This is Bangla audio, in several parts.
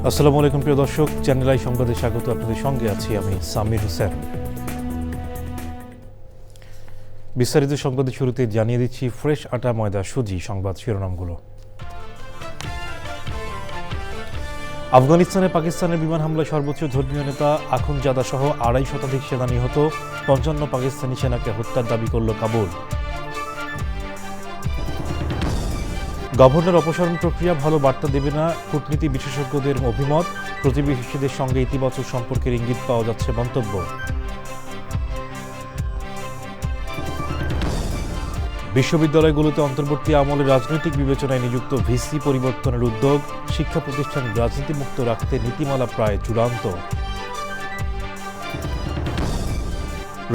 আসসালামু আলাইকুম প্রিয় দর্শক, চ্যানেল আই সংবাদে স্বাগত। আপনাদের সঙ্গে আছি আমি সামির হোসেন। বিস্তারিত সংবাদের শুরুতে জানিয়ে দিচ্ছি ফ্রেশ আটা ময়দা সুজি সংবাদ শিরোনামগুলো। আফগানিস্তানে পাকিস্তানের বিমান হামলায় সর্বোচ্চ ধর্মীয় নেতা আখুনজাদা সহ ২৫ শতাধিক সেনা নিহত, ৫৫ পাকিস্তানি সেনাকে হত্যার দাবি করল কাবুল। গভর্নর অপসারণ প্রক্রিয়া ভালো বার্তা দেবে না, কূটনীতি বিশেষজ্ঞদের অভিমত। প্রতিবেশীদের সঙ্গে ইতিবাচক সম্পর্কের ইঙ্গিত পাওয়া যাচ্ছে মন্তব্য। বিশ্ববিদ্যালয়গুলোতে অন্তর্বর্তী আমলে রাজনৈতিক বিবেচনায় নিযুক্ত ভিসি পরিবর্তনের উদ্যোগ, শিক্ষা প্রতিষ্ঠান রাজনীতিমুক্ত রাখতে নীতিমালা প্রায় চূড়ান্ত।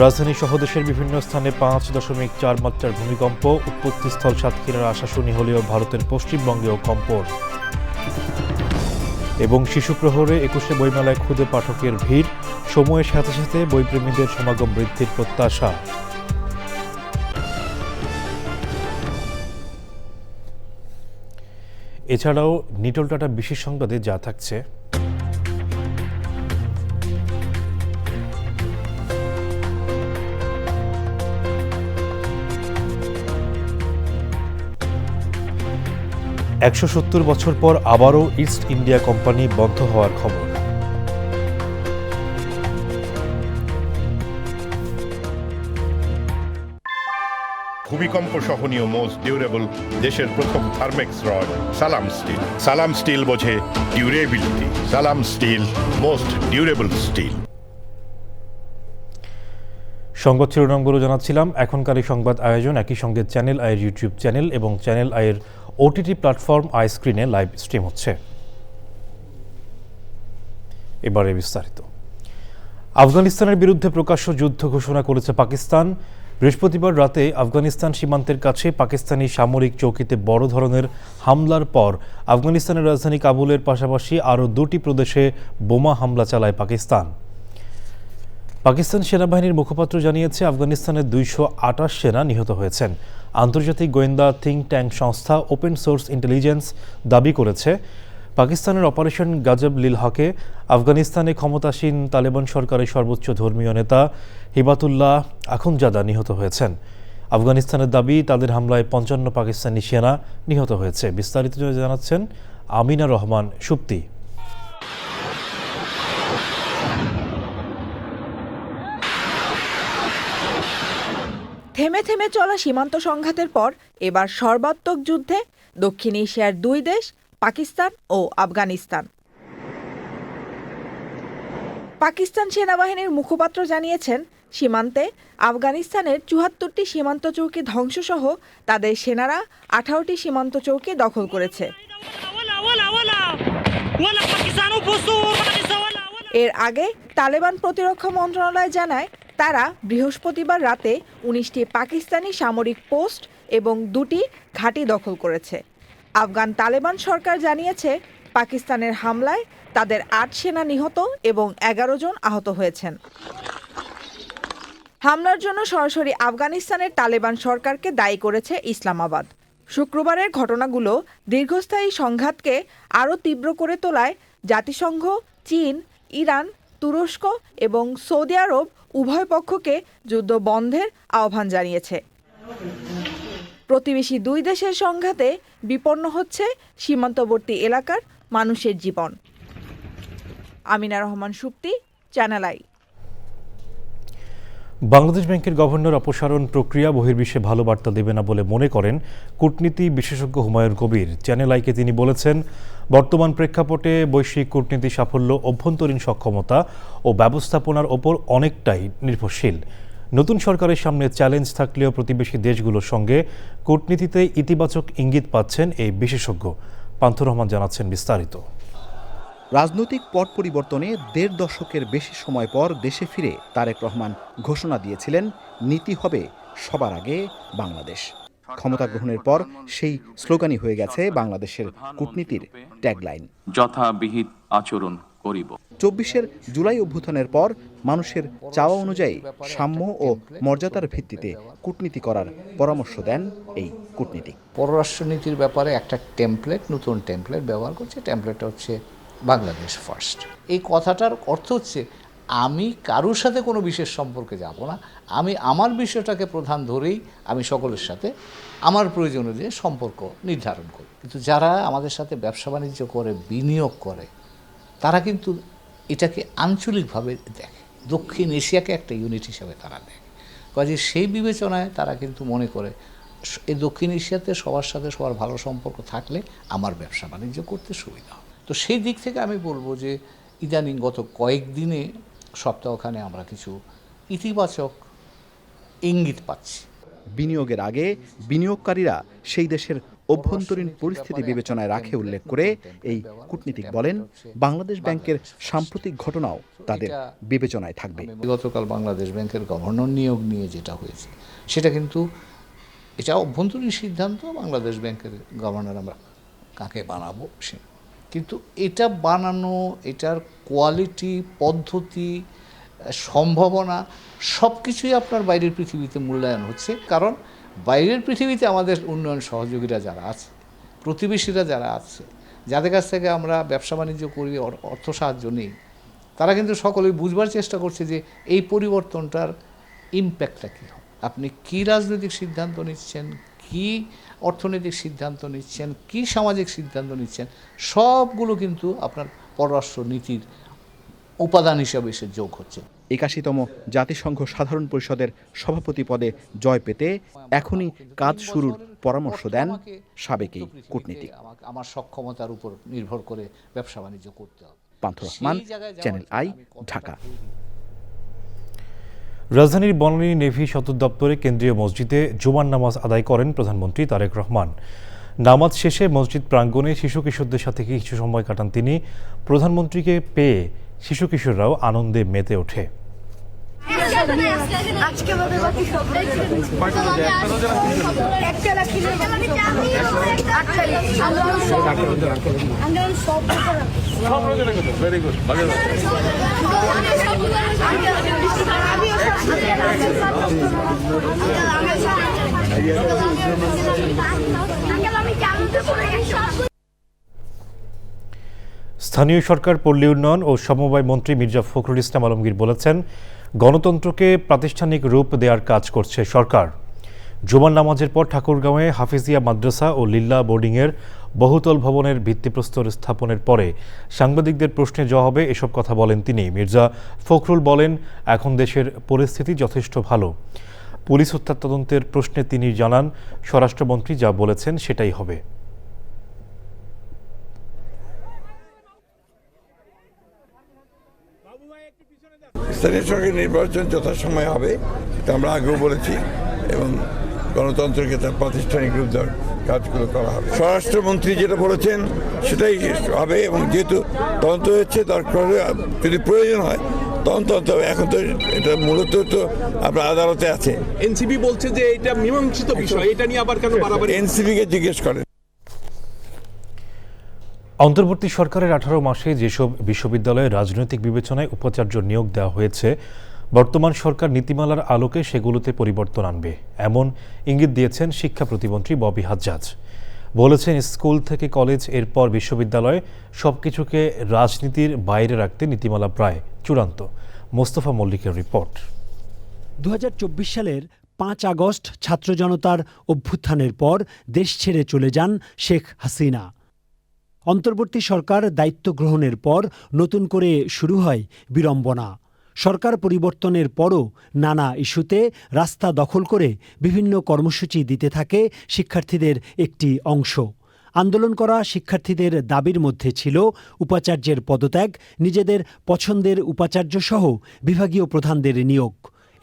রাজধানী সহ দেশের বিভিন্ন স্থানে ৫.৪ মাত্রার ভূমিকম্প, উৎপত্তিস্থল সাতক্ষীরার আশাশুনি হলেও ভারতের পশ্চিমবঙ্গেও কম্পন। এবং শিশু প্রহরে ২১শে বইমেলায় খুদে পাঠকের ভিড়, সময়ের সাথে সাথে বইপ্রেমীদের সমাগম বৃদ্ধির প্রত্যাশা। এছাড়াও নিটল টাটা বিশেষ সংবাদে যা থাকছে: ১৭০ বছর পর আবারও ইস্ট ইন্ডিয়া কোম্পানি বন্ধ হওয়ার খবর। ভূমিকম্প সহনীয় মোস্ট ডিউরেবল দেশের প্রথম থার্মেক্স রড সালাম স্টিল। সালাম স্টিল বোঝে ডিউরেবিলিটি। সালাম স্টিল, মোস্ট ডিউরেবল স্টিল। সংবাদ শিরোনামগুলো জানাচ্ছিলাম। এখনকার এই সংবাদ আয়োজন একই সঙ্গে চ্যানেল আইয়ের ইউটিউব চ্যানেল এবং চ্যানেল আইয়ের ওটিটি প্ল্যাটফর্ম আই স্ক্রিনে লাইভ স্ট্রিম হচ্ছে। এবারে বিস্তারিত। আফগানিস্তানের বিরুদ্ধে প্রকাশ্য যুদ্ধ ঘোষণা করেছে পাকিস্তান। বৃহস্পতিবার রাতে আফগানিস্তান সীমান্তের কাছে পাকিস্তানি সামরিক চৌকিতে বড় ধরনের হামলার পর আফগানিস্তানের রাজধানী কাবুলের পাশাপাশি আরও ২টি প্রদেশে বোমা হামলা চালায় পাকিস্তান। পাকিস্তান সেনাবাহিনীর মুখপাত্র জানিয়েছে আফগানিস্তানের ২২৮ সেনা নিহত হয়েছেন। আন্তর্জাতিক গোয়েন্দা থিঙ্ক ট্যাঙ্ক সংস্থা ওপেন সোর্স ইন্টেলিজেন্স দাবি করেছে পাকিস্তানের অপারেশন গাজব লিল হকে আফগানিস্তানে ক্ষমতাসীন তালেবান সরকারের সর্বোচ্চ ধর্মীয় নেতা হিবাতুল্লাহ আখুনজাদা নিহত হয়েছেন। আফগানিস্তানের দাবি তাদের হামলায় ৫৫ পাকিস্তানি সেনা নিহত হয়েছে। বিস্তারিত জানাচ্ছেন আমিনা রহমান সুপ্তি। থেমে থেমে চলা সীমান্ত সংঘাতের পর এবার সর্বাত্মক যুদ্ধে দক্ষিণ এশিয়ার দুই দেশ পাকিস্তান ও আফগানিস্তান। পাকিস্তান সেনাবাহিনীর মুখপাত্র জানিয়েছেন সীমান্তে আফগানিস্তানের ৭৪টি সীমান্ত চৌকি ধ্বংসসহ তাদের সেনারা ১৮টি সীমান্ত চৌকি দখল করেছে। এর আগে তালেবান প্রতিরক্ষা মন্ত্রণালয় জানায় তারা বৃহস্পতিবার রাতে ১৯টি পাকিস্তানি সামরিক পোস্ট এবং ২টি ঘাঁটি দখল করেছে। আফগান তালেবান সরকার জানিয়েছে পাকিস্তানের হামলায় তাদের ৮ সেনা নিহত এবং ১১ জন আহত হয়েছেন। হামলার জন্য সরাসরি আফগানিস্তানের তালেবান সরকারকে দায়ী করেছে ইসলামাবাদ। শুক্রবারের ঘটনাগুলো দীর্ঘস্থায়ী সংঘাতকে আরও তীব্র করে তোলায় জাতিসংঘ, চীন, ইরান, তুরস্ক এবং সৌদি আরব উভয় পক্ষকে যুদ্ধ বন্ধের আহ্বান জানিয়েছে। প্রতিবেশী দুই দেশের সংঘাতে বিপন্ন হচ্ছে সীমান্তবর্তী এলাকার মানুষের জীবন। Amina Rahman Supti, channel I. বাংলাদেশ ব্যাংকের গভর্নর অপসারণ প্রক্রিয়া বহির্বিশ্বে ভালো বার্তা দেবে না বলে মনে করেন কূটনীতি বিশেষজ্ঞ হুমায়ুন কবির। চ্যানেল আইকে তিনি বলেছেন, বর্তমান প্রেক্ষাপটে বৈশ্বিক কূটনীতি সাফল্য অভ্যন্তরীণ সক্ষমতা ও ব্যবস্থাপনার ওপর অনেকটাই নির্ভরশীল। নতুন সরকারের সামনে চ্যালেঞ্জ থাকলেও প্রতিবেশী দেশগুলোর সঙ্গে কূটনীতিতে ইতিবাচক ইঙ্গিত পাচ্ছেন এই বিশেষজ্ঞ। পান্থুর রহমান জানাচ্ছেন বিস্তারিত। রাজনৈতিক পট পরিবর্তনে ১.৫ দশকের বেশি সময় পর দেশে ফিরে তারেক রহমান ঘোষণা দিয়েছিলেন নীতি হবে সবার আগে বাংলাদেশ। ক্ষমতা গ্রহণের পর সেই স্লোগানই হয়ে গেছে বাংলাদেশের কূটনীতির ট্যাগলাইন, যথাবিহিত আচরণ করিব। ২৪ জুলাই অভ্যুত্থানের পর মানুষের চাওয়া অনুযায়ী সাম্য ও মর্যাদার ভিত্তিতে কূটনীতি করার পরামর্শ দেন এই কূটনীতিক। পররাষ্ট্রনীতির ব্যাপারে একটা টেমপ্লেট, নতুন টেমপ্লেট ব্যবহার করছে। টেমপ্লেটটা হচ্ছে বাংলাদেশ ফার্স্ট। এই কথাটার অর্থ হচ্ছে আমি কারোর সাথে কোনো বিশেষ সম্পর্কে যাব না, আমি আমার বিষয়টাকে প্রধান ধরেই আমি সকলের সাথে আমার প্রয়োজন অনুযায়ী সম্পর্ক নির্ধারণ করি। কিন্তু যারা আমাদের সাথে ব্যবসা বাণিজ্য করে, বিনিয়োগ করে, তারা কিন্তু এটাকে আঞ্চলিকভাবে দেখে, দক্ষিণ এশিয়াকে একটা ইউনিট হিসাবে তারা দেখে। কাজে সেই বিবেচনায় তারা কিন্তু মনে করে এই দক্ষিণ এশিয়াতে সবার সাথে সবার ভালো সম্পর্ক থাকলে আমার ব্যবসা বাণিজ্য করতে সুবিধা হয়। তো সেই দিক থেকে আমি বলবো যে ইদানিং গত কয়েকদিনে সপ্তাহখানে আমরা কিছু ইতিবাচক ইঙ্গিত পাচ্ছি। বিনিয়োগের আগে বিনিয়োগকারীরা সেই দেশের অভ্যন্তরীণ পরিস্থিতি বিবেচনায় রাখে উল্লেখ করে এই কূটনীতিক বলেন, বাংলাদেশ ব্যাংকের সাম্প্রতিক ঘটনাও তাদের বিবেচনায় থাকবে। গতকাল বাংলাদেশ ব্যাংকের গভর্নর নিয়োগ নিয়ে যেটা হয়েছে সেটা কিন্তু এটা অভ্যন্তরীণ সিদ্ধান্ত, বাংলাদেশ ব্যাংকের গভর্নর আমরা কাকে বানাবো সে, কিন্তু এটা বানানো, এটার কোয়ালিটি, পদ্ধতি, সম্ভাবনা সব কিছুই আপনার বাইরের পৃথিবীতে মূল্যায়ন হচ্ছে। কারণ বাইরের পৃথিবীতে আমাদের উন্নয়ন সহযোগীরা যারা আছে, প্রতিবেশীরা যারা আছে, যাদের কাছ থেকে আমরা ব্যবসা বাণিজ্য করি, অর্থ সাহায্য নেই, তারা কিন্তু সকলেই বুঝবার চেষ্টা করছে যে এই পরিবর্তনটার ইম্প্যাক্টটা কী হবে। আপনি কী রাজনৈতিক সিদ্ধান্ত নিচ্ছেন, কী অর্থনৈতিক সিদ্ধান্ত নিচ্ছেন, কী সামাজিক সিদ্ধান্ত নিচ্ছেন, সবগুলো কিন্তু আপনার পররাষ্ট্র নীতির উপাদান হিসাবে এসে যোগ হচ্ছে। 81তম জাতিসংঘ সাধারণ পরিষদের সভাপতি পদে জয় পেতে এখনই কাজ শুরুর পরামর্শ দেন সাবেক এই কূটনীতিক। আমার সক্ষমতার উপর নির্ভর করে ব্যবসা বাণিজ্য করতে হবে। পান্থ রহমান, চ্যানেল আই, ঢাকা। রাজধানীর বনানী নেভি সদর দপ্তরে কেন্দ্রীয় মসজিদে জুমার নামাজ আদায় করেন প্রধানমন্ত্রী তারেক রহমান। নামাজ শেষে মসজিদ প্রাঙ্গণে শিশু কিশোরদের সাথে কিছু সময় কাটান তিনি। প্রধানমন্ত্রীকে পেয়ে শিশু কিশোররাও আনন্দে মেতে ওঠে। স্থানীয় সরকার, পল্লী উন্নয়ন ও সমবায় মন্ত্রী মির্জা ফখরুল ইসলাম আলমগীর বলেছেন, গণতন্ত্রকে প্রাতিষ্ঠানিক রূপ দেওয়ার কাজ করছে সরকার। জুমার নামাজের পর ঠাকুরগাঁওয়ে হাফিজিয়া মাদ্রাসা ও লিল্লা বোর্ডিংয়ের বহুতল ভবনের ভিত্তিপ্রস্তর স্থাপনের পরে সাংবাদিকদের প্রশ্নের জবাবে এসব কথা বলেন তিনি। মির্জা ফখরুল বলেন, এখন দেশের পরিস্থিতি যথেষ্ট ভালো। পুলিশ হত্যা তদন্তের প্রশ্নে তিনি জানান, স্বরাষ্ট্রমন্ত্রী যা বলেছেন সেটাই হবে। স্থানীয় সরকার নির্বাচন যথাসময়ে হবে, এটা আমরা আগেও বলেছি, এবং গণতন্ত্রকে তার প্রাতিষ্ঠানিক রূপ দেওয়ার কাজগুলো করা হবে। স্বরাষ্ট্রমন্ত্রী যেটা বলেছেন সেটাই হবে, এবং যেহেতু তদন্ত হচ্ছে, দরকার যদি প্রয়োজন হয় তদন্ত হবে। এখন তো এটা মূলত তো আপনার আদালতে আছে। এনসিবি বলছে যে এটা মীমাংসিত বিষয়, এটা নিয়ে আবার কেন বাড়াবাড়ি? এনসিবিকে জিজ্ঞেস করেন। অন্তর্বর্তী সরকারের 18 মাসে যেসব বিশ্ববিদ্যালয়ে রাজনৈতিক বিবেচনায় উপাচার্য নিয়োগ দেওয়া হয়েছে, বর্তমান সরকার নীতিমালার আলোকে সেগুলোতে পরিবর্তন আনবে, এমন ইঙ্গিত দিয়েছেন শিক্ষা প্রতিমন্ত্রী ববি হাজ্জাজ। বলেছেন, স্কুল থেকে কলেজ, এরপর বিশ্ববিদ্যালয়, সবকিছুকে রাজনীতির বাইরে রাখতে নীতিমালা প্রায় চূড়ান্ত। মোস্তফা মল্লিকের রিপোর্ট। 2024 সালের 5 আগস্ট ছাত্র জনতার অভ্যুত্থানের পর দেশ ছেড়ে চলে যান শেখ হাসিনা। অন্তর্বর্তী সরকার দায়িত্ব গ্রহণের পর নতুন করে শুরু হয় বিড়ম্বনা। সরকার পরিবর্তনের পরও নানা ইস্যুতে রাস্তা দখল করে বিভিন্ন কর্মসূচি দিতে থাকে শিক্ষার্থীদের একটি অংশ। আন্দোলন করা শিক্ষার্থীদের দাবির মধ্যে ছিল উপাচার্যের পদত্যাগ, নিজেদের পছন্দের উপাচার্যসহ বিভাগীয় প্রধানদের নিয়োগ।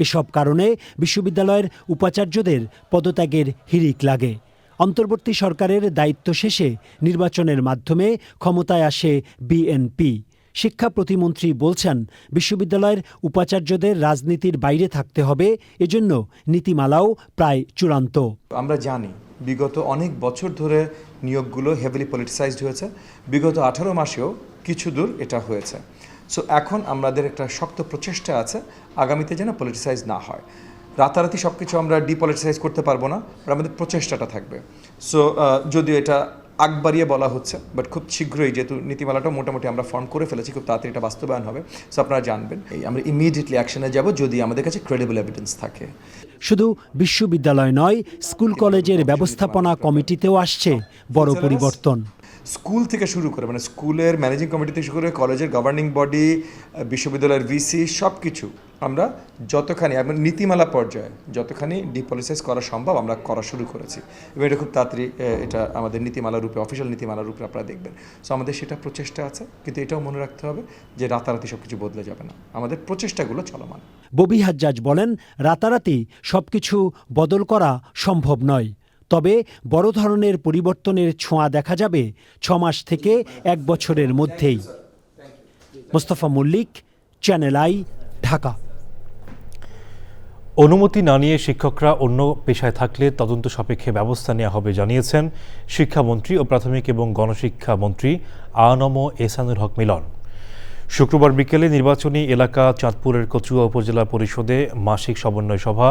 এসব কারণে বিশ্ববিদ্যালয়ের উপাচার্যদের পদত্যাগের হিড়িক লাগে। অন্তর্বর্তী সরকারের দায়িত্ব শেষে নির্বাচনের মাধ্যমে ক্ষমতায় আসে বিএনপি। শিক্ষা প্রতিমন্ত্রী বলছেন, বিশ্ববিদ্যালয়ের উপাচার্যদের রাজনীতির বাইরে থাকতে হবে, এজন্য নীতিমালাও প্রায় চূড়ান্ত। আমরা জানি বিগত অনেক বছর ধরে নিয়োগগুলো হেভিলি পলিটিসাইজড হয়েছে। বিগত 18 মাসেও কিছু দূর এটা হয়েছে। সো এখন আমাদের একটা শক্ত প্রচেষ্টা আছে আগামীতে যেন পলিটিসাইজ না হয়। রাতারাতি সব কিছু আমরা ডিপলিটিসাইজ করতে পারবো না, আমাদের প্রচেষ্টাটা থাকবে। সো যদিও এটা আগ বাড়িয়ে বলা হচ্ছে, বাট খুব শীঘ্রই, যেহেতু নীতিমালাটা মোটামুটি আমরা ফর্ম করে ফেলেছি, খুব তাড়াতাড়ি এটা বাস্তবায়ন হবে। সো আপনারা জানবেন, আমরা ইমিডিয়েটলি অ্যাকশনে যাব যদি আমাদের কাছে ক্রেডিবল এভিডেন্স থাকে। শুধু বিশ্ববিদ্যালয় নয়, স্কুল কলেজের ব্যবস্থাপনা কমিটিতেও আসছে বড় পরিবর্তন। স্কুল থেকে শুরু করে, মানে স্কুলের ম্যানেজিং কমিটি থেকে শুরু করে কলেজের গভর্নিং বডি, বিশ্ববিদ্যালয়ের ভিসি, সব কিছু আমরা যতখানি নীতিমালা পর্যায়ে যতখানি ডিপলিসাইজ করা সম্ভব আমরা করা শুরু করেছি, এবং এটা খুব তাড়াতাড়ি এটা আমাদের নীতিমালার রূপে, অফিসিয়াল নীতিমালার রূপে আপনারা দেখবেন। সো আমাদের সেটা প্রচেষ্টা আছে, কিন্তু এটাও মনে রাখতে হবে যে রাতারাতি সব কিছু বদলে যাবে না, আমাদের প্রচেষ্টাগুলো চলমান। ববি হাজ্জাজ বলেন, রাতারাতি সবকিছু বদল করা সম্ভব নয়, তবে বড় ধরনের পরিবর্তনের ছোঁয়া দেখা যাবে 6 মাস থেকে 1 বছরের মধ্যেই। Mostafa Mallik, Channel I, Dhaka. অনুমতি না নিয়ে শিক্ষকরা অন্য পেশায় থাকলে তদন্ত সাপেক্ষে ব্যবস্থা নেওয়া হবে জানিয়েছেন শিক্ষামন্ত্রী ও প্রাথমিক এবং গণশিক্ষা মন্ত্রী আ.ন.ম এহসানুল হক মিলন। শুক্রবার বিকেলে নির্বাচনী এলাকা চাঁদপুরের কচুয়া উপজেলা পরিষদে মাসিক সমন্বয় সভা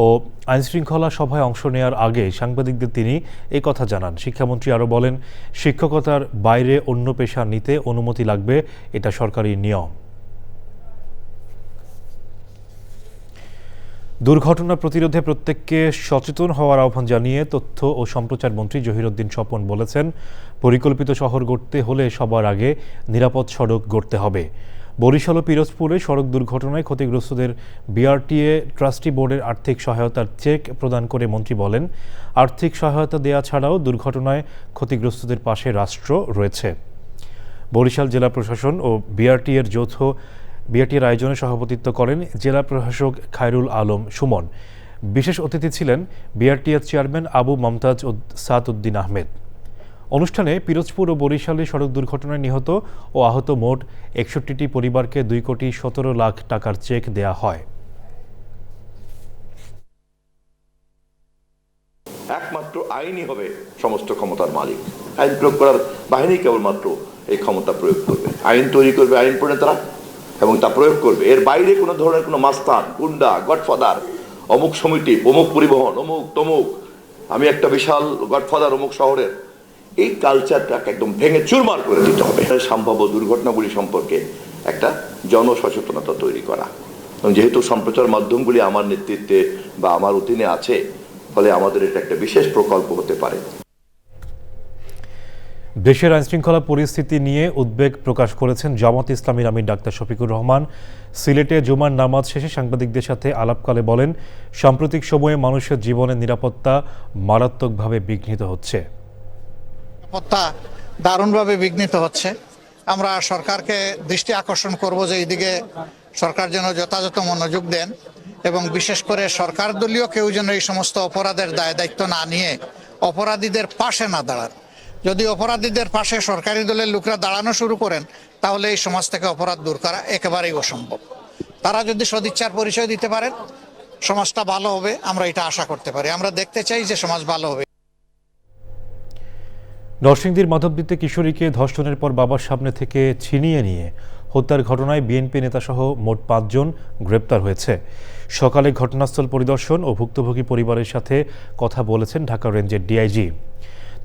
ও আইনশৃঙ্খলা সভায় অংশ নেওয়ার আগে সাংবাদিকদের তিনি এই কথা জানান। শিক্ষামন্ত্রী আরও বলেন, শিক্ষকতার বাইরে অন্য পেশা নিতে অনুমতি লাগবে, এটা সরকারি নিয়ম। দুর্ঘটনা প্রতিরোধে প্রত্যেককে সচেতন হওয়ার আহ্বান জানিয়ে তথ্য ও সম্প্রচার মন্ত্রী জহিরুদ্দিন স্বপন বলেছেন, পরিকল্পিত শহর গড়তে হলে সবার আগে নিরাপদ সড়ক গড়তে হবে। বরিশাল ও পিরোজপুরে সড়ক দুর্ঘটনায় ক্ষতিগ্রস্তদের বিআরটিএ ট্রাস্টি বোর্ডের আর্থিক সহায়তার চেক প্রদান করে মন্ত্রী বলেন, আর্থিক সহায়তা দেয়া ছাড়াও দুর্ঘটনায় ক্ষতিগ্রস্তদের পাশে রাষ্ট্র রয়েছে। বরিশাল জেলা প্রশাসন ও বিআরটিএর বিআরটির আয়োজনে সভাপতিত্ব করেন জেলা প্রশাসক খায়রুল আলম সুমন। বিশেষ অতিথি ছিলেন বিআরটিএর চেয়ারম্যান আবু মমতাজ সাদ উদ্দিন আহমেদ। অনুষ্ঠানে পিরোজপুর ও বরিশালে সড়ক দুর্ঘটনায় নিহত ও আহত মোট 61টি পরিবারকে 2,17,00,000 টাকার চেক দেয়া হয়। একমাত্র আইনই হবে সমস্ত ক্ষমতার মালিক। আইন প্রয়োগ করার বাহিনী কেবলমাত্র এই ক্ষমতা প্রয়োগ করবে, আইন তৈরি করবে আইন প্রণেতারা এবং তা প্রয়োগ করবে। এর বাইরে কোনো ধরনের কোনো মাস্তান, গুন্ডা, গডফাদার, অমুক সমিতি, অমুক পরিবহন, অমুক তমুক, আমি একটা বিশাল গডফাদার অমুক শহরের, এই কালচারটাকে একদম ভেঙে চুরমার করে দিতে হবে। সম্ভাব্য দুর্ঘটনাগুলি সম্পর্কে একটা জনসচেতনতা তৈরি করা, এবং যেহেতু সম্প্রচার মাধ্যমগুলি আমার নেতৃত্বে বা আমার অধীনে আছে, ফলে আমাদের এটা একটা বিশেষ প্রকল্প হতে পারে। দেশের আইনশৃঙ্খলা পরিস্থিতি নিয়ে উদ্বেগ প্রকাশ করেছেন জামাত ইসলামীর আমির ডাক্তার শফিকুর রহমান। সিলেটে জুমার নামাজ শেষে সাংবাদিকদের সাথে আলাপকালে বলেন, সাম্প্রতিক সময়ে মানুষের জীবনের নিরাপত্তা মারাত্মকভাবে বিঘ্নিত হচ্ছে। নিরাপত্তা দারুণভাবে বিঘ্নিত হচ্ছে। আমরা সরকারকে দৃষ্টি আকর্ষণ করব যে এইদিকে সরকার যেন যথাযথ মনোযোগ দেন, এবং বিশেষ করে সরকার দলীয় কেউ যেন এই সমস্ত অপরাধের দায়িত্ব না নিয়ে অপরাধীদের পাশে না দাঁড়ান। যদি অপরাধীদের পাশে সরকারি দলের লোকরা দাঁড়ানো শুরু করেন, তাহলে এই সমাজ থেকে অপরাধ দূর করা একেবারেই অসম্ভব। তারা যদি সদিচ্ছার পরিচয় দিতে পারেন, সমাজটা ভালো হবে, আমরা এটা আশা করতে পারি। আমরা দেখতে চাই যে সমাজ ভালো হবে। নরসিংদীর মাধবদীতে কিশোরীকে ধর্ষণের পর বাবার সামনে থেকে ছিনিয়ে নিয়ে হত্যার ঘটনায় বিএনপি নেতাসহ মোট 5 জন গ্রেপ্তার হয়েছে। সকালে ঘটনাস্থল পরিদর্শন ও ভুক্তভোগী পরিবারের সাথে কথা বলেছেন ঢাকা রেঞ্জের ডিআইজি।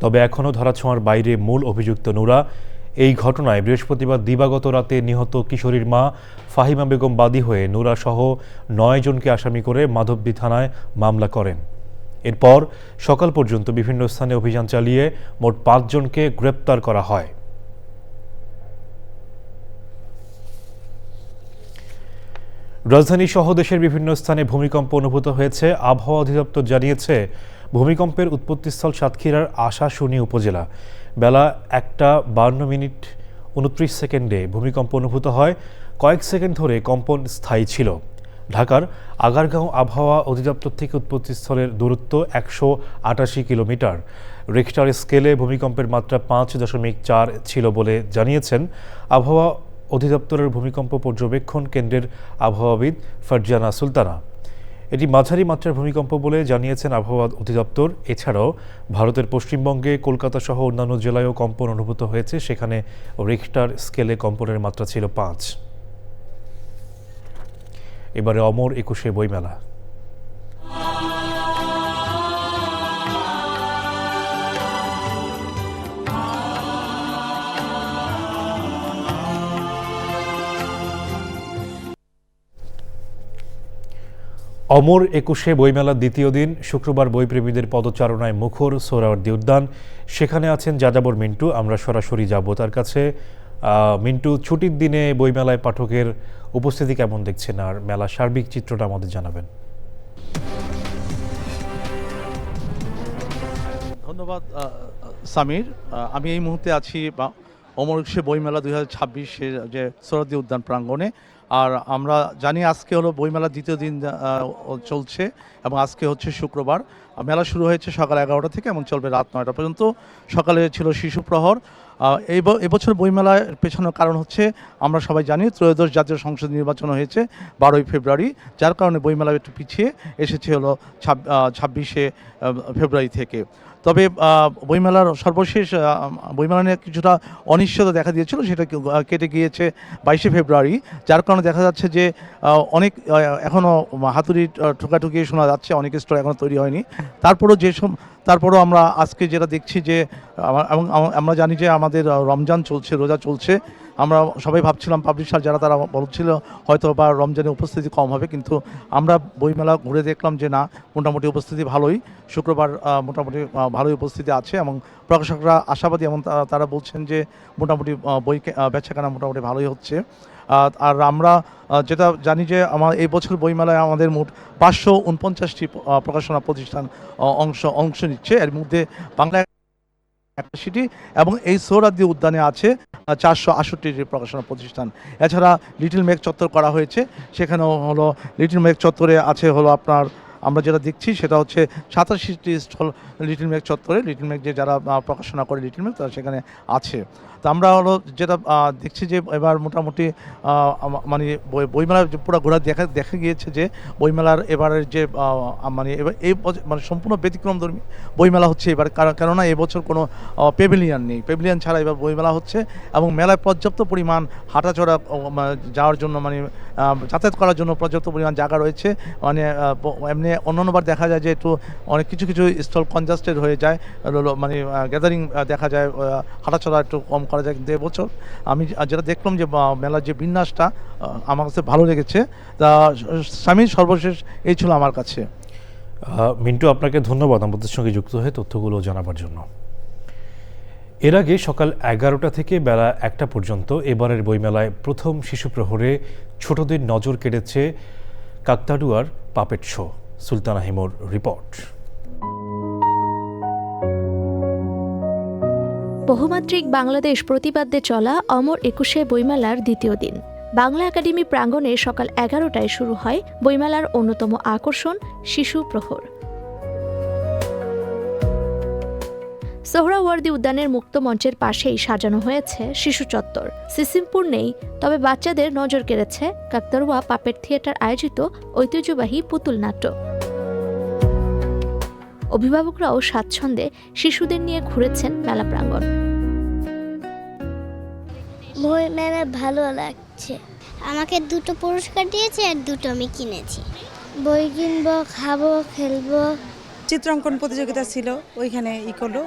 তবে এখনও ধরাছোঁয়ার বাইরে মূল অভিযুক্ত নূরা। এই ঘটনায় বৃহস্পতিবার দিবাগত রাতে নিহত কিশোরীর মা ফাহিমা বেগম বাদী হয়ে নূরা সহ 9 জনকে আসামি করে মাধবদী থানায় মামলা করেন। এরপর সকাল পর্যন্ত বিভিন্ন স্থানে অভিযান চালিয়ে মোট 5 জনকে গ্রেপ্তার করা হয়। রাজধানী সহ দেশের বিভিন্ন স্থানে ভূমিকম্প অনুভূত হয়েছে। আবহাওয়া অধিদপ্তর জানিয়েছে, ভূমিকম্পের উৎপত্তিস্থল সাতক্ষীরার আশাশুনি উপজেলা। বেলা 1:52:29 ভূমিকম্প অনুভূত হয়। কয়েক সেকেন্ড ধরে কম্পন স্থায়ী ছিল। ঢাকার আগারগাঁও আবহাওয়া অধিদপ্তর থেকে উৎপত্তিস্থলের দূরত্ব 188 কিলোমিটার। রিখটার স্কেলে ভূমিকম্পের মাত্রা 5.4 ছিল বলে জানিয়েছেন আবহাওয়া অধিদপ্তরের ভূমিকম্প পর্যবেক্ষণ কেন্দ্রের আবহাওয়াবিদ ফারজানা সুলতানা। এটি মাঝারি মাত্রার ভূমিকম্প বলে জানিয়েছেন আবহাওয়া অধিদপ্তর। এছাড়াও ভারতের পশ্চিমবঙ্গে কলকাতা সহ অন্যান্য জেলায়ও কম্পন অনুভূত হয়েছে, সেখানে রিখটার স্কেলে কম্পনের মাত্রা ছিল 5। এবারে অমর 21 বইমেলা। অমর একুশে বইমেলার দ্বিতীয় দিন শুক্রবার বইপ্রেমীদের পদচারণায় মুখর সোহরাওয়ার্দী উদ্যান। সেখানে আছেন যাযাবর মিন্টু, আমরা সরাসরি যাব তার কাছে। মিন্টু, ছুটির দিনে বইমেলায় পাঠকের উপস্থিতি কেমন দেখছেন, আর মেলার সার্বিক চিত্রটা আমাদের জানাবেন। ধন্যবাদ সামির। আমি এই মুহূর্তে আছি অমর একুশে বইমেলা 2026-এর যে সোহরাওয়ার্দী উদ্যান প্রাঙ্গণে। আর আমরা জানি আজকে হলো বইমেলার দ্বিতীয় দিন চলছে এবং আজকে হচ্ছে শুক্রবার। মেলা শুরু হয়েছে সকাল 11টা থেকে এবং চলবে রাত 9টা পর্যন্ত। সকালে ছিল শিশু প্রহর। এবছর বইমেলার পেছনের কারণ হচ্ছে আমরা সবাই জানি ত্রয়োদশ জাতীয় সংসদ নির্বাচন হয়েছে 12ই ফেব্রুয়ারি, যার কারণে বইমেলা একটু পিছিয়ে এসেছে হলো 26শে ফেব্রুয়ারি থেকে। তবে বইমেলার সর্বশেষ বইমেলা নিয়ে কিছুটা অনিশ্চয়তা দেখা দিয়েছিল, সেটা কেটে গিয়েছে 22শে ফেব্রুয়ারি, যার কারণে দেখা যাচ্ছে যে অনেক এখনও হাতুড়ি ঠোকাঠুকি শোনা যাচ্ছে, অনেক স্টল এখনও তৈরি হয়নি। তারপরও আমরা আজকে যেটা দেখছি যে এবং আমরা জানি যে আমাদের রমজান চলছে, রোজা চলছে। আমরা সবাই ভাবছিলাম পাবলিশার যারা তারা বলছিল হয়তো বা রমজানের উপস্থিতি কম হবে, কিন্তু আমরা বইমেলা ঘুরে দেখলাম যে না, মোটামুটি উপস্থিতি ভালোই। শুক্রবার মোটামুটি ভালোই উপস্থিতি আছে এবং প্রকাশকরা আশাবাদী এবং তারা বলছেন যে মোটামুটি বই বেচাকেনা মোটামুটি ভালোই হচ্ছে। আর আমরা যেটা জানি যে এই বছর বইমেলায় আমাদের মোট 549টি প্রকাশনা প্রতিষ্ঠান অংশ নিচ্ছে। এর মধ্যে বাংলা সিটি এবং এই সোহরাওয়ার্দী উদ্যানে আছে 468টি প্রকাশনা প্রতিষ্ঠান। এছাড়া লিটল মেঘ চত্বর করা হয়েছে, সেখানেও হলো লিটল মেঘ চত্বরে আছে হলো আপনার আমরা যেটা দেখছি সেটা হচ্ছে 87টি স্টল লিটল মেঘ চত্বরে। লিটল মেঘ যে যারা প্রকাশনা করে লিটল মেঘ তারা সেখানে আছে। তো আমরা হলো যেটা দেখছি যে এবার মোটামুটি মানে বইমেলার পুরো ঘোরা দেখা গিয়েছে যে বইমেলার এবারের যে মানে এবার এই মানে সম্পূর্ণ ব্যতিক্রমধর্মী বইমেলা হচ্ছে এবার, কেননা এবছর কোনো পেভিলিয়ন নেই। পেভিলিয়ন ছাড়া এবার বইমেলা হচ্ছে এবং মেলায় পর্যাপ্ত পরিমাণ হাঁটাচড়া যাওয়ার জন্য মানে যাতায়াত করার জন্য পর্যাপ্ত পরিমাণ জায়গা রয়েছে। মানে এমনি অন্যান্যবার দেখা যায় যে একটু অনেক কিছু স্টল কনজাস্টেড হয়ে যায়, মানে গ্যাদারিং দেখা যায়, হাঁটাচড়া একটু কম করা যায়। কিন্তু এবছর আমি যেটা দেখলাম যে মেলার যে বিন্যাসটা আমার কাছে ভালো লেগেছে। তা স্বামী সর্বশেষ এই ছিল আমার কাছে। মিন্টু, আপনাকে ধন্যবাদ আমাদের সঙ্গে যুক্ত হয়ে তথ্যগুলো জানাবার জন্য। এর আগে সকাল 11টা থেকে বেলা 1টা পর্যন্ত এবারের বইমেলায় প্রথম শিশু প্রহরে ছোটদের নজর কেড়েছে কাকতাড়ুয়ার পাপেট শো। সুলতানা হিমুর রিপোর্ট। বহুমাত্রিক বাংলাদেশ প্রতিপাদ্যে চলা অমর একুশে বইমেলার দ্বিতীয় দিন বাংলা একাডেমি প্রাঙ্গণে সকাল 11টায় শুরু হয় বইমেলার অন্যতম আকর্ষণ শিশু প্রহর। সোহরাওয়ার্দী উদ্যানের মুক্ত মঞ্চের পাশেই সাজানো হয়েছে শিশু চত্বর। সিসিমপুর নেই, তবে বাচ্চাদের নজর কেড়েছে কাকতাড়ুয়া পাপেট থিয়েটার আয়োজিত ঐতিহ্যবাহী পুতুল নাট্য। অভিভাবকরাও স্বাচ্ছন্দ্যে শিশুদের নিয়ে ঘুরেছেন মেলা প্রাঙ্গণ। বই মেলা ভালো লাগছে, আমাকে 2টো পুরস্কার দিয়েছে আর 2টো আমি কিনেছি। বই কিনবো, খাবো, খেলবো। চিত্রাঙ্কন প্রতিযোগিতা ছিল, ওইখানে করলো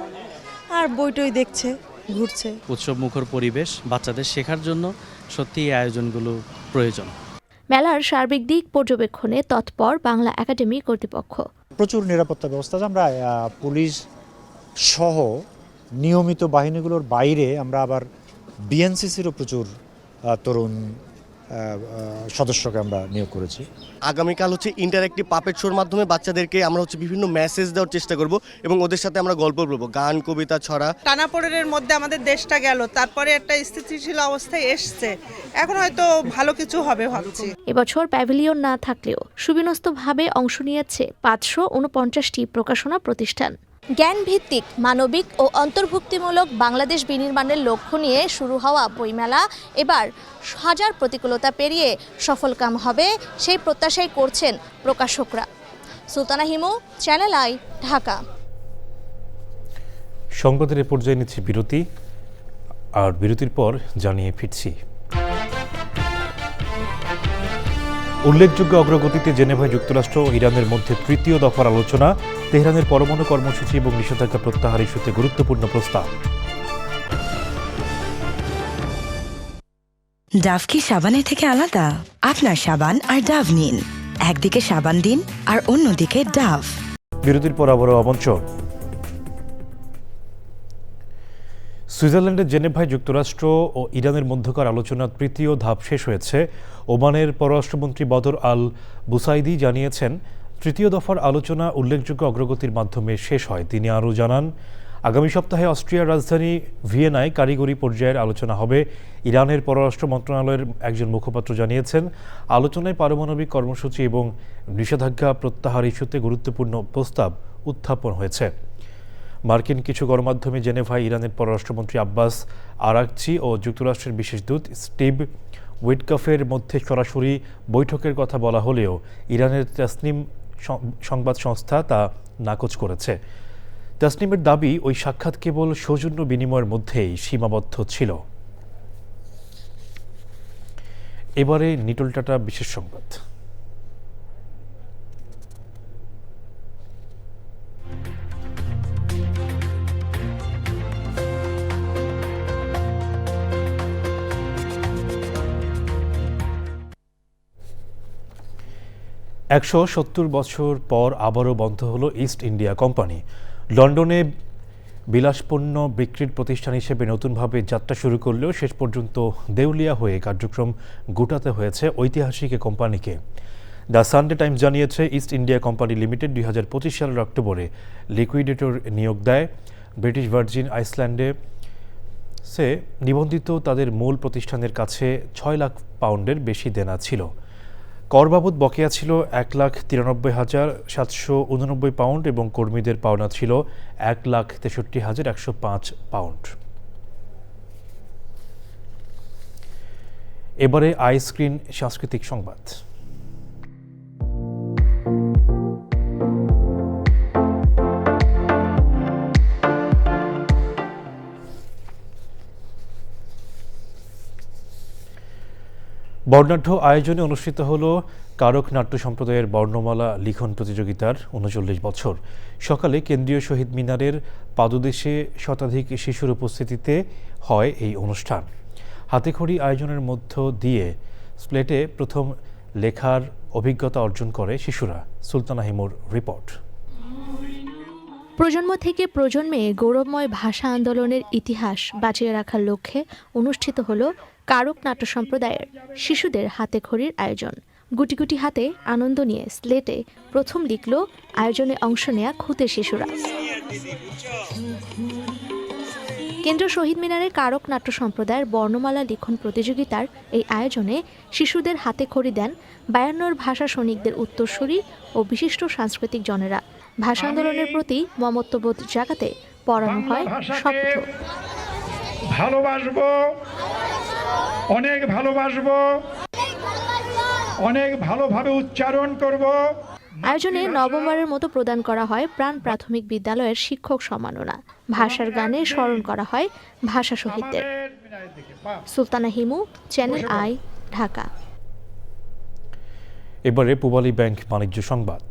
আর বইটই দেখছে, ঘুরছে। উৎসব মুখর পরিবেশ, বাচ্চাদের শেখার জন্য সত্যি এই আয়োজনগুলো প্রয়োজন। মেলার সার্বিক দিক পর্যবেক্ষণে তৎপর বাংলা একাডেমি কর্তৃপক্ষ। প্রচুর নিরাপত্তা ব্যবস্থা, আমরা পুলিশ সহ নিয়মিত বাহিনীগুলোর বাইরে আমরা আবার বিএনসিসিরও প্রচুর তরুণ সদস্যকে আমরা নিয়োগ করেছি। আগামীকাল হচ্ছে ইন্টারঅ্যাক্টিভ পাপেট শোর মাধ্যমে বাচ্চাদেরকে আমরা হচ্ছে বিভিন্ন মেসেজ দেওয়ার চেষ্টা করব এবং ওদের সাথে আমরা গল্প বলবো, গান, কবিতা, ছড়া। টানাপোড়েনের মধ্যে আমাদের দেশটা গেল, তারপরে একটা স্থিতিশীল অবস্থায় এসছে, এখন হয়তো ভালো কিছু হবে ভাবছি। এবছর প্যাভিলিয়ন না থাকলেও সুবিন্যস্তভাবে অংশ নিয়েছে 549টি প্রকাশনা প্রতিষ্ঠান। জ্ঞানভিত্তিক, মানবিক ও অন্তর্ভুক্তিমূলক বাংলাদেশ বিনির্মাণের লক্ষ্য নিয়ে শুরু হওয়া বইমেলা এবার হাজার প্রতিকূলতা পেরিয়ে সফলকাম হবে, সেই প্রত্যাশাই করছেন প্রকাশকরা। Sultana Himu, channel I, Dhaka. সংবাদের এ পর্যায়ে নিচ্ছি বিরতি, আর বিরতির পর জানিয়ে ফিরছি। উল্লেখযোগ্য অগ্রগতিতে জেনেভায় যুক্তরাষ্ট্র ও ইরানের মধ্যে তৃতীয় দফার আলোচনা। তেহরানের পরমাণু কর্মসূচি এবং নিষেধাজ্ঞা প্রত্যাহার ইস্যুতে গুরুত্বপূর্ণ প্রস্তাব। ডাভ কি সাবানের থেকে আলাদা? আপনার সাবান আর ডাভ নিন। একদিকে সাবান দিন আর অন্যদিকে ডাভ। বিরতির পর আবারও আমন্ত্রণ। সুইজারল্যান্ডের জেনেভায় যুক্তরাষ্ট্র ও ইরানের মধ্যকার আলোচনার তৃতীয় ধাপ শেষ হয়েছে। ওমানের পররাষ্ট্রমন্ত্রী বদর আল বুসাইদি জানিয়েছেন, তৃতীয় দফার আলোচনা উল্লেখযোগ্য অগ্রগতির মাধ্যমে শেষ হয়। তিনি আরও জানান, আগামী সপ্তাহে অস্ট্রিয়ার রাজধানী ভিয়েনায় কারিগরি পর্যায়ের আলোচনা হবে। ইরানের পররাষ্ট্র মন্ত্রণালয়ের একজন মুখপাত্র জানিয়েছেন, আলোচনায় পারমাণবিক কর্মসূচি এবং নিষেধাজ্ঞা প্রত্যাহার ইস্যুতে গুরুত্বপূর্ণ প্রস্তাব উত্থাপন হয়েছে। মার্কিন কিছু গণমাধ্যমে জেনেভায় ইরানের পররাষ্ট্রমন্ত্রী আব্বাস আরাকচি ও যুক্তরাষ্ট্রের বিশেষ দূত স্টিভ উইটকফের মধ্যে সরাসরি বৈঠকের কথা বলা হলেও ইরানের তাসনিম সংবাদ সংস্থা তা নাকচ করেছে। তাসনিমের দাবি, ওই সাক্ষাৎ কেবল সৌজন্য বিনিময়ের মধ্যেই সীমাবদ্ধ ছিল। এবারে নিটল টাটা বিশেষ সংবাদ। একশো 70 বছর পর আবারও বন্ধ হলো ইস্ট ইন্ডিয়া কোম্পানি। লন্ডনে বিলাসপণ্য বিক্রির প্রতিষ্ঠান হিসেবে নতুনভাবে যাত্রা শুরু করলেও শেষ পর্যন্ত দেউলিয়া হয়ে কার্যক্রম গুটাতে হয়েছে ঐতিহাসিক এ কোম্পানিকে। দ্য সানডে টাইমস জানিয়েছে, ইস্ট ইন্ডিয়া কোম্পানি লিমিটেড 2025 সালের অক্টোবরে লিকুইডেটর নিয়োগ দেয়। ব্রিটিশ ভার্জিন আইসল্যান্ডে নিবন্ধিত তাদের মূল প্রতিষ্ঠানের কাছে 6 লাখ পাউন্ডের বেশি দেনা ছিল। কর বাবদ বকেয়া ছিল 1,93,789 পাউন্ড এবং কর্মীদের পাওনা ছিল 1,63,105 পাউন্ড। এবারে আইস্ক্রিন সাংস্কৃতিক সংবাদ। বর্ণাঢ্য আয়োজনে অনুষ্ঠিত হল কারক নাট্য সম্প্রদায়ের বর্ণমালা লিখন প্রতিযোগিতার 39 বছর। সকালে কেন্দ্রীয় শহীদ মিনারের পাদদেশে শতাধিক শিশুর উপস্থিতিতে হয় এই অনুষ্ঠান। হাতেখড়ি আয়োজনের মধ্য দিয়ে স্লেটে প্রথম লেখার অভিজ্ঞতা অর্জন করে শিশুরা। সুলতানা হিমুর রিপোর্ট। প্রজন্ম থেকে প্রজন্মে গৌরবময় ভাষা আন্দোলনের ইতিহাস বাঁচিয়ে রাখার লক্ষ্যে অনুষ্ঠিত হল কারক নাট্য সম্প্রদায়ের শিশুদের হাতেখড়ির আয়োজন। গুটি গুটি হাতে আনন্দ নিয়ে স্লেটে প্রথম লিখল আয়োজনে অংশ নেয়া খুদে শিশুরা। কেন্দ্রীয় শহীদ মিনারের কারক নাট্য সম্প্রদায়ের বর্ণমালা লিখন প্রতিযোগিতার এই আয়োজনে শিশুদের হাতেখড়ি দেন 52 ভাষা সৈনিকদের উত্তরসূরি ও বিশিষ্ট সাংস্কৃতিক জনেরা। ভাষা আন্দোলনের প্রতি মমত্ববোধ জাগাতে পড়ানো হয় শপথ। ভালোবাসবো, অনেক ভালোবাসবো, অনেক ভালোভাবে উচ্চারণ করব। আয়োজনে নবমবারের মতো প্রদান করা হয় প্রাণ প্রাথমিক বিদ্যালয়ের শিক্ষক সম্মাননা। ভাষার গানে স্মরণ করা হয় ভাষা শহীদদের। Sultana Himu, channel I, Dhaka. এবারে পূবালী ব্যাংক বাণিজ্য সংবাদ।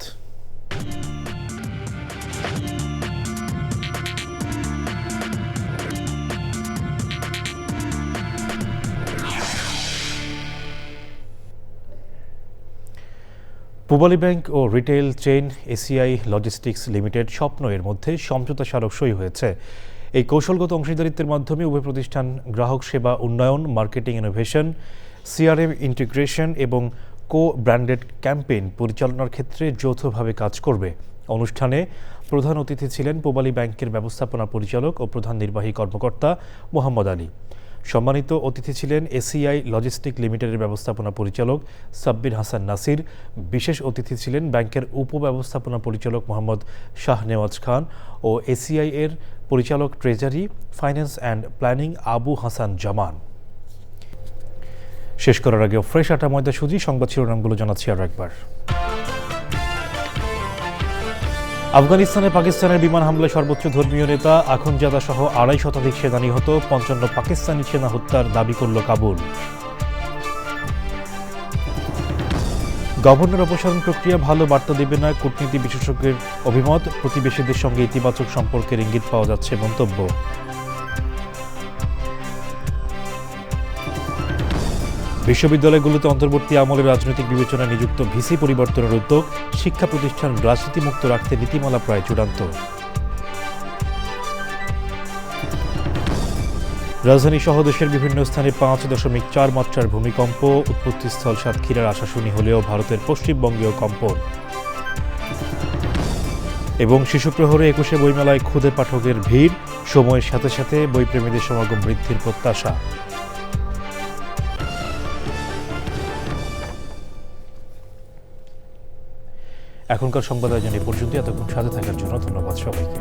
পূবালী ব্যাংক ও retail chain ACI logistics limited Shwapno এর মধ্যে সমঝোতা স্মারক সই হয়েছে। এই কৌশলগত অংশীদারিত্বের মাধ্যমে উভয় প্রতিষ্ঠান গ্রাহক সেবা উন্নয়ন, মার্কেটিং ইনোভেশন, সিআরএম ইন্টিগ্রেশন এবং ব্র্যান্ডেড ক্যাম্পেইন পরিচালনার ক্ষেত্রে যৌথভাবে কাজ করবে। অনুষ্ঠানে প্রধান অতিথি ছিলেন পূবালী ব্যাংকের ব্যবস্থাপনা পরিচালক ও প্রধান নির্বাহী কর্মকর্তা মোহাম্মদ আলী। সম্মানিত অতিথি ছিলেন এসিআই লজিস্টিক লিমিটেডের ব্যবস্থাপনা পরিচালক সাব্বির হাসান নাসির। বিশেষ অতিথি ছিলেন ব্যাংকের উপব্যবস্থাপনা পরিচালক মোহাম্মদ শাহনেওয়াজ খান ও এসিআই এর পরিচালক treasury, finance and planning Abu Hasan Zaman. শেষ করার আগে ফ্রেশ আটা ময়দা সুজি সংবাদ শিরোনামগুলো জানাচ্ছি আর একবার। আফগানিস্তানে পাকিস্তানের বিমান হামলায় সর্বোচ্চ ধর্মীয় নেতা আখুনজাদা সহ 2.5 শতাধিক সেনা নিহত, 55 পাকিস্তানি সেনা হত্যার দাবি করল কাবুল। গভর্নর অপসারণ প্রক্রিয়া ভালো বার্তা দেবে না, কূটনীতি বিশেষজ্ঞের অভিমত। প্রতিবেশীদের সঙ্গে ইতিবাচক সম্পর্কের ইঙ্গিত পাওয়া যাচ্ছে মন্তব্য। বিশ্ববিদ্যালয়গুলোতে অন্তর্বর্তী আমলের রাজনৈতিক বিবেচনায় নিযুক্ত ভিসি পরিবর্তনের উদ্যোগ, শিক্ষা প্রতিষ্ঠান রাজনীতিমুক্ত রাখতে নীতিমালা প্রায় চূড়ান্ত। রাজধানী সহ দেশের বিভিন্ন স্থানে 5.4 মাত্রার ভূমিকম্প, উৎপত্তিস্থল সাতক্ষীরার আশাশুনি হলেও ভারতের পশ্চিমবঙ্গেও কম্পন। এবং শিশু প্রহরে 21শে বইমেলায় খুদে পাঠকের ভিড়, সময়ের সাথে সাথে বইপ্রেমীদের সমাগম বৃদ্ধির প্রত্যাশা। এখনকার সংবাদ আয়োজন এ পর্যন্ত। এতক্ষণ সাথে থাকার জন্য ধন্যবাদ সবাইকে।